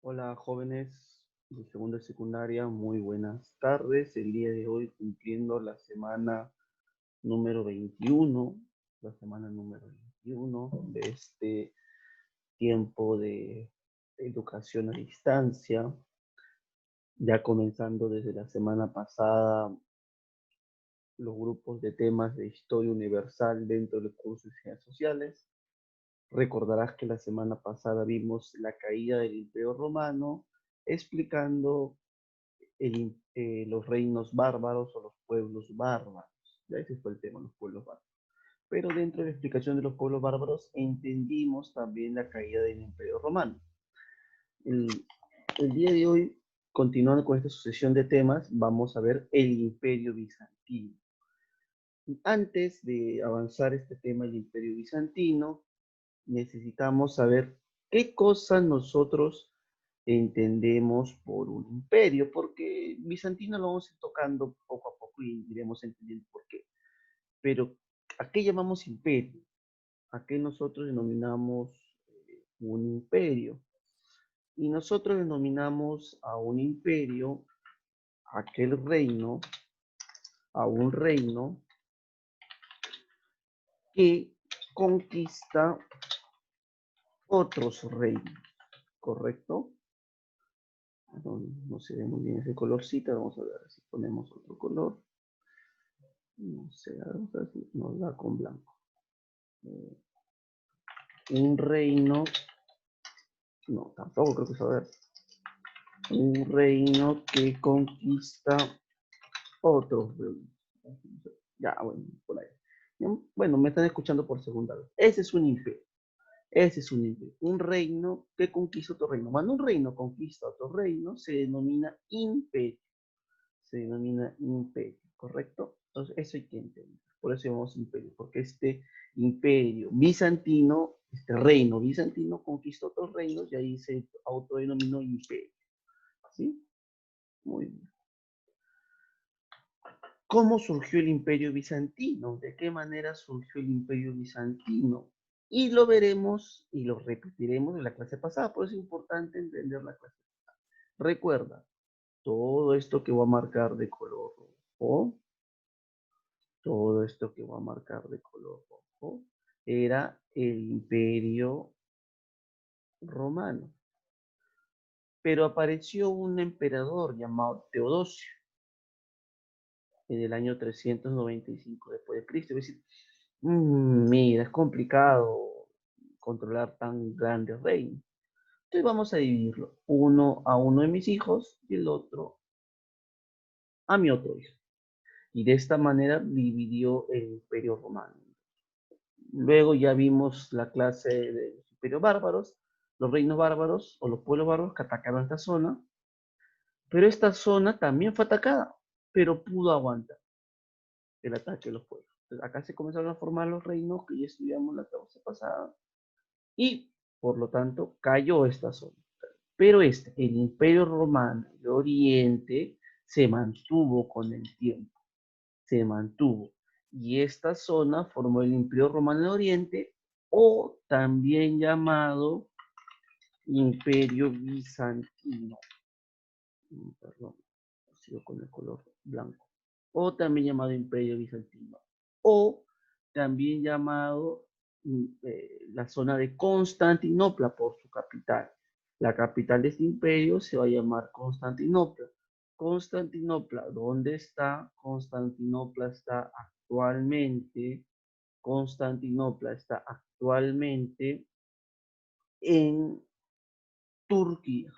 Hola jóvenes de segundo de secundaria, muy buenas tardes. El día de hoy cumpliendo la semana número 21, la semana número 21 de este tiempo de educación a distancia, ya comenzando desde la semana pasada los grupos de temas de historia universal dentro del curso de ciencias sociales. Recordarás que la semana pasada vimos la caída del Imperio Romano, explicando los reinos bárbaros o los pueblos bárbaros. Ya ese fue el tema, los pueblos bárbaros. Pero dentro de la explicación de los pueblos bárbaros entendimos también la caída del Imperio Romano. El, el día de hoy, continuando con esta sucesión de temas, vamos a ver el Imperio Bizantino. Antes de avanzar este tema del Imperio Bizantino, necesitamos saber qué cosa nosotros entendemos por un imperio, porque bizantino lo vamos a ir tocando poco a poco y iremos entendiendo por qué. Pero, ¿a qué llamamos imperio? ¿A qué nosotros denominamos un imperio? Y nosotros denominamos a un imperio, aquel reino, a un reino que conquista otros reinos, ¿correcto? No, no se ve muy bien ese colorcito, vamos a ver si ponemos otro color. No sé, vamos a ver si nos da con blanco. Un reino, no, tampoco creo que es a ver. Un reino que conquista otros reinos. Ya, bueno, por ahí. Bueno, me están escuchando por segunda vez. Ese es un imperio. Ese es un imperio. Un reino que conquista otro reino. Cuando un reino conquista otro reino, se denomina imperio. Se denomina imperio, ¿correcto? Entonces, eso hay que entender. Por eso llamamos imperio, porque este imperio bizantino, este reino bizantino conquistó otros reinos y ahí se autodenominó imperio. ¿Sí? Muy bien. ¿Cómo surgió el imperio bizantino? ¿De qué manera surgió el imperio bizantino? Y lo veremos y lo repetiremos en la clase pasada, por eso es importante entender la clase pasada. Recuerda, todo esto que voy a marcar de color rojo, todo esto que voy a marcar de color rojo, era el imperio romano. Pero apareció un emperador llamado Teodosio en el año 395 después de Cristo. Es decir, mira, es complicado controlar tan grandes reinos. Entonces vamos a dividirlo, uno a uno de mis hijos y el otro a mi otro hijo. Y de esta manera dividió el imperio romano. Luego ya vimos la clase de los imperios bárbaros, los reinos bárbaros o los pueblos bárbaros que atacaron esta zona, pero esta zona también fue atacada, pero pudo aguantar el ataque de los pueblos. Entonces, acá se comenzaron a formar los reinos que ya estudiamos la clase pasada y por lo tanto cayó esta zona. Pero el imperio romano de Oriente se mantuvo con el tiempo, se mantuvo. Y esta zona formó el imperio romano de Oriente o también llamado imperio bizantino. Perdón, sigo con el color blanco. O también llamado imperio bizantino. O también llamado la zona de Constantinopla por su capital. La capital de este imperio se va a llamar Constantinopla. Constantinopla, ¿dónde está? Constantinopla está actualmente en Turquía,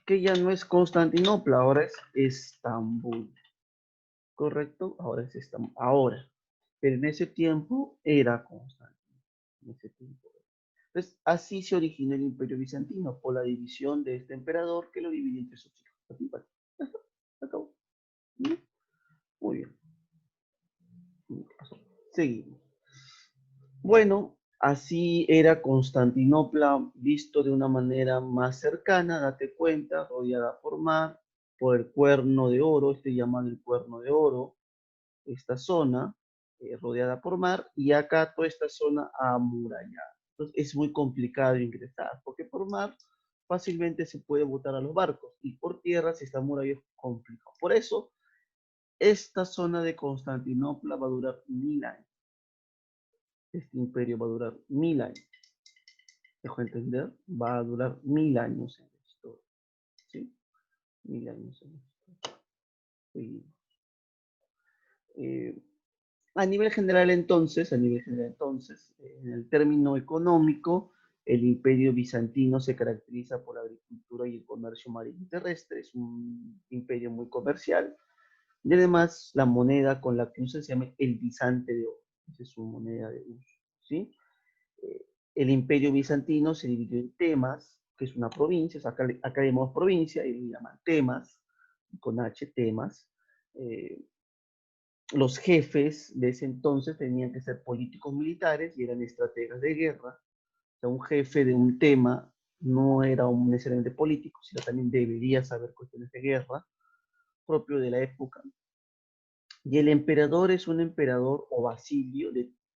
que ya no es Constantinopla, ahora es Estambul. ¿Correcto? Ahora es Estambul. Ahora, pero en ese tiempo era Constantinopla. En ese tiempo. Entonces, así se originó el Imperio Bizantino, por la división de este emperador que lo dividió entre sus hijos. Así, vale. Acabó. Muy bien. Seguimos. Bueno, así era Constantinopla visto de una manera más cercana, date cuenta, rodeada por mar, por el Cuerno de Oro, llamado el Cuerno de Oro, esta zona rodeada por mar, y acá toda esta zona amurallada. Entonces es muy complicado ingresar, porque por mar fácilmente se puede botar a los barcos y por tierra, si está muralla, es complicado. Por eso, esta zona de Constantinopla va a durar 1000 años. Este imperio va a durar 1000 años. ¿Dejo entender? Va a durar 1000 años en la historia. ¿Sí? 1000 años en la historia. Sí. Eh, a nivel general entonces, en el término económico, el imperio bizantino se caracteriza por la agricultura y el comercio marítimo terrestre, es un imperio muy comercial, y además la moneda con la que usa se llama el bisante de oro, esa es su moneda de uso, ¿sí? Eh, el imperio bizantino se dividió en temas, que es una provincia, o sea, acá llamamos provincia, y le llaman temas, con H, temas. Eh, los jefes de ese entonces tenían que ser políticos militares y eran estrategas de guerra. O sea, un jefe de un tema no era un necesariamente político, sino también debería saber cuestiones de guerra, propio de la época. Y el emperador es un emperador o basilio,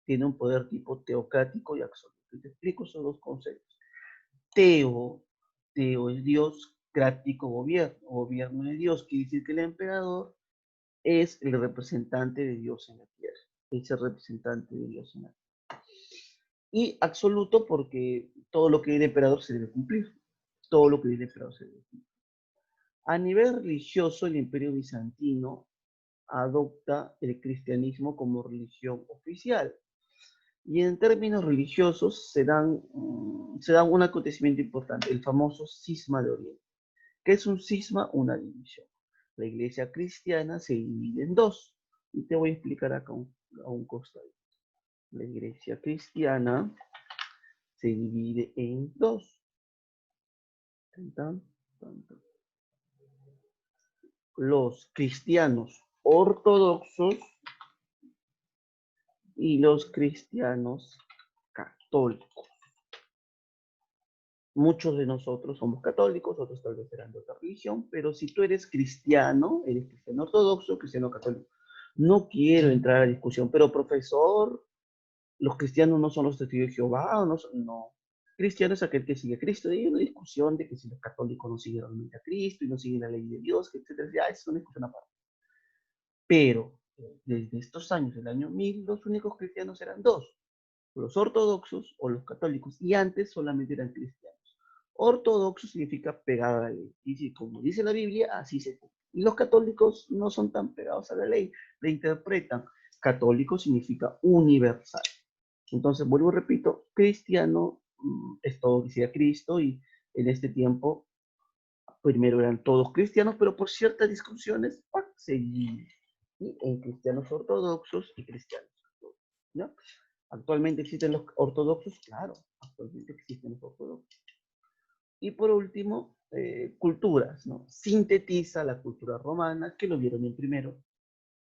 tiene un poder tipo teocrático y absoluto. Y te explico esos dos conceptos. Teo, Teo es Dios, crático gobierno, gobierno de Dios, quiere decir que el emperador es el representante de Dios en la tierra, es el representante de Dios en la tierra. Y absoluto porque todo lo que dice el emperador se debe cumplir, todo lo que dice el emperador se debe cumplir. A nivel religioso, el imperio bizantino adopta el cristianismo como religión oficial. Y en términos religiosos se da un acontecimiento importante, el famoso cisma de Oriente. ¿Qué es un cisma? Una división. La iglesia cristiana se divide en dos. Y te voy a explicar acá a un costado. La iglesia cristiana se divide en dos. Tan, tan, tan, tan. Los cristianos ortodoxos y los cristianos católicos. Muchos de nosotros somos católicos, otros tal vez serán de otra religión, pero si tú eres cristiano ortodoxo, cristiano católico. No quiero entrar a la discusión, pero profesor, los cristianos no son los testigos de Jehová, o no, no. Cristiano es aquel que sigue a Cristo. Y hay una discusión de que si los católicos no siguen realmente a Cristo y no siguen la ley de Dios, etcétera. Ya es una discusión aparte. Pero desde estos años, el año 1000, los únicos cristianos eran dos, los ortodoxos o los católicos, y antes solamente eran cristianos. Ortodoxo significa pegado a la ley, y si, como dice la Biblia, así se cumple. Y los católicos no son tan pegados a la ley, la interpretan. Católico significa universal. Entonces, vuelvo y repito, cristiano es todo que siga Cristo, y en este tiempo primero eran todos cristianos, pero por ciertas discusiones se dividen en cristianos ortodoxos y cristianos católicos, ¿no? Actualmente existen los ortodoxos, claro, actualmente existen los ortodoxos. Y por último, culturas, ¿no? Sintetiza la cultura romana, que lo vieron en primero,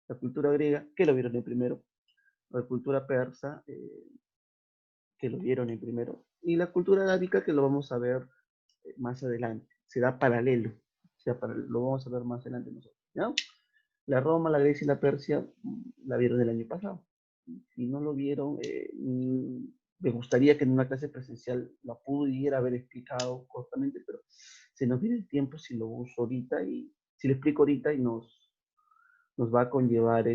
la cultura griega, que lo vieron en primero, la cultura persa, que lo vieron en primero, y la cultura arábica, que lo vamos a ver más adelante. Se da paralelo, lo vamos a ver más adelante nosotros, ¿no? La Roma, la Grecia y la Persia la vieron el año pasado. Si no lo vieron, me gustaría que en una clase presencial la pudiera haber explicado cortamente, pero se nos viene el tiempo si lo uso ahorita y si lo explico ahorita y nos va a conllevar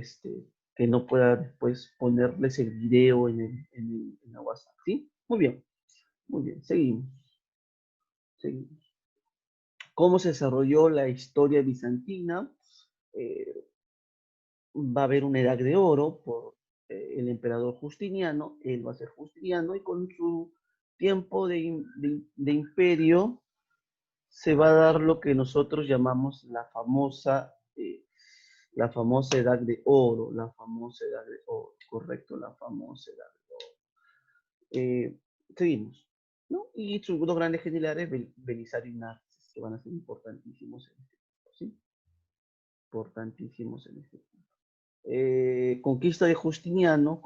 que no pueda después ponerles el video en la WhatsApp. ¿Sí? Muy bien, seguimos. Seguimos. ¿Cómo se desarrolló la historia bizantina? Eh, Va a haber una edad de oro por el emperador Justiniano, él va a ser Justiniano, y con su tiempo de imperio se va a dar lo que nosotros llamamos la famosa edad de oro, la famosa edad de oro, correcto, la famosa edad de oro. Seguimos, ¿no? Y sus dos grandes generales, Belisario y Narses, que van a ser importantísimos en este tiempo, ¿sí? Importantísimos en este tiempo. Conquista de Justiniano,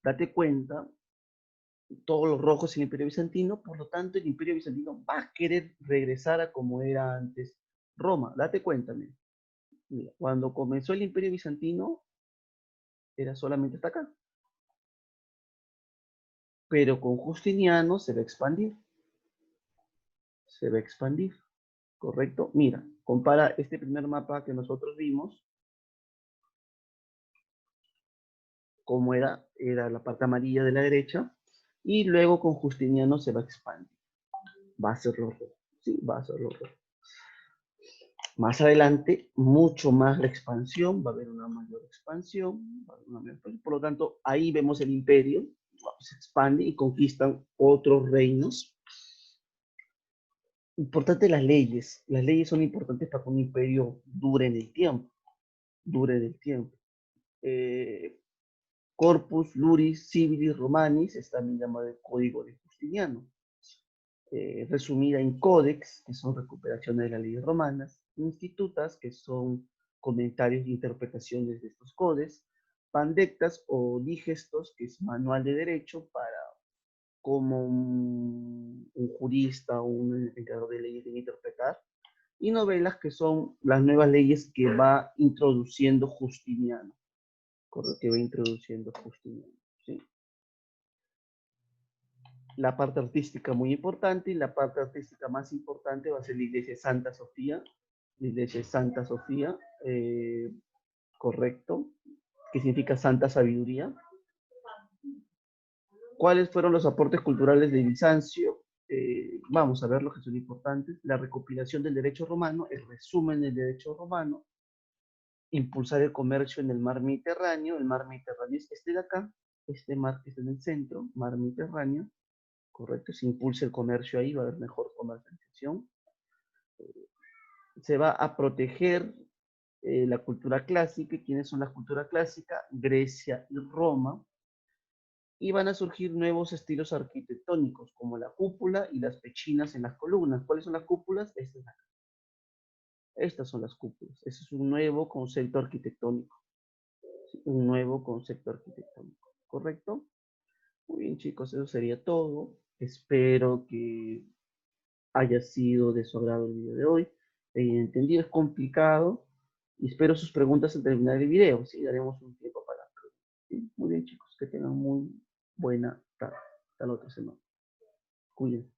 date cuenta, todos los rojos en el Imperio Bizantino, por lo tanto el Imperio Bizantino va a querer regresar a como era antes Roma. Date cuenta, mira, cuando comenzó el Imperio Bizantino era solamente hasta acá. pero con Justiniano se va a expandir. Se va a expandir, ¿correcto? Mira, compara este primer mapa que nosotros vimos, como era la parte amarilla de la derecha, y luego con Justiniano se va a expandir. Va a ser lo rojo, sí, va a ser lo rojo. Más adelante, mucho más la expansión, va a haber una mayor expansión, por lo tanto, ahí vemos el imperio, se expande y conquistan otros reinos. Importante las leyes son importantes para que un imperio dure en el tiempo, Eh, Corpus Luris Civilis Romanis es también llamado el Código de Justiniano. Resumida en Codex, que son recuperaciones de las leyes romanas, Institutas, que son comentarios e interpretaciones de estos codes, Pandectas o Digestos, que es manual de derecho para cómo un jurista o un encargado de leyes debe interpretar, y novelas, que son las nuevas leyes que va introduciendo Justiniano, que va introduciendo Justiniano, ¿sí? La parte artística muy importante, y la parte artística más importante va a ser la iglesia de Santa Sofía, la iglesia de Santa Sofía, correcto, que significa Santa Sabiduría. ¿Cuáles fueron los aportes culturales de Bizancio? Vamos a ver los que son importantes. La recopilación del derecho romano, el resumen del derecho romano, impulsar el comercio en el mar Mediterráneo. El mar Mediterráneo es este de acá, este mar que está en el centro, mar Mediterráneo, correcto, se impulsa el comercio ahí, va a haber mejor comercialización. Se va a proteger la cultura clásica. ¿Quiénes son las culturas clásicas? Grecia y Roma. Y van a surgir nuevos estilos arquitectónicos, como la cúpula y las pechinas en las columnas. ¿Cuáles son las cúpulas? Estas son las cúpulas. Ese es un nuevo concepto arquitectónico. Un nuevo concepto arquitectónico. ¿Correcto? Muy bien, chicos, eso sería todo. Espero que haya sido de su agrado el video de hoy. Entendido, es complicado. Y espero sus preguntas al terminar el video. Sí, daremos un tiempo para. ¿Sí? Muy bien, chicos, que tengan muy buena tarde. Hasta la otra semana. Cuídense.